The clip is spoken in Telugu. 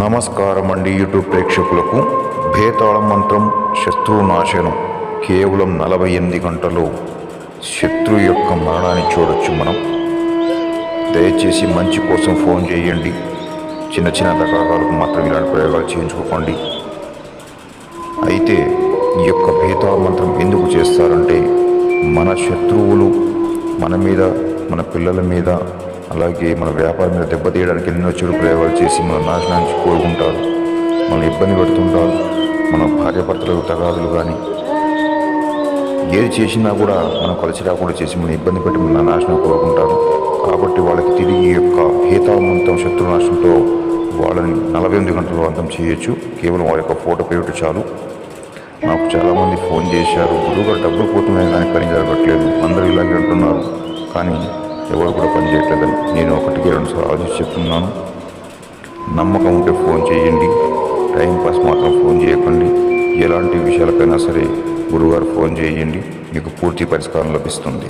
నమస్కారం అండి యూట్యూబ్ ప్రేక్షకులకు. భేతాళ మంత్రం శత్రునాశనం కేవలం 48 గంటల్లో శత్రువు యొక్క మరణాన్ని చూడొచ్చు మనం. దయచేసి మంచి కోసం ఫోన్ చేయండి. చిన్న చిన్న రకాలకు మాత్రం ఇలాంటి ప్రయోగాలు చేయించుకోకండి. అయితే ఈ యొక్క భేతాళ మంత్రం ఎందుకు చేస్తారంటే మన శత్రువులు మన మీద, మన పిల్లల మీద, అలాగే మన వ్యాపారం మీద దెబ్బతీయడానికి ఎన్నో చెడు ప్రయోగాలు చేసి మన నాశనానికి కోరుకుంటారు, మనం ఇబ్బంది పెడుతుంటారు. మన భార్యాభర్తలకు తగాదులు కానీ ఏది చేసినా కూడా మనం కలిసి రాకుండా చేసి మన ఇబ్బంది పెట్టి మన నాశనం కోరుకుంటారు. కాబట్టి వాళ్ళకి తిరిగి ఈ యొక్క భేతాళ మంత్రం శత్రునాశనంతో వాళ్ళని 48 గంటల్లో అంతం చేయొచ్చు. కేవలం వారి యొక్క ఫోటో పెట్టి చాలు. నాకు చాలామంది ఫోన్ చేశారు, గురువుగారు డబ్బులు పోతున్నాయి కానీ పని జరగట్లేదు, అందరూ ఇలాగే అంటున్నారు, కానీ ఎవరు కూడా పని చేయట్లేదని. నేను 1-2 సార్లు ఆలోచించి చెప్తున్నాను. నమ్మకం ఉంటే ఫోన్ చేయండి, టైంపాస్ మాత్రం ఫోన్ చేయకండి. ఎలాంటి విషయాలకైనా సరే గురువుగారు ఫోన్ చేయండి, మీకు పూర్తి పరిష్కారం లభిస్తుంది.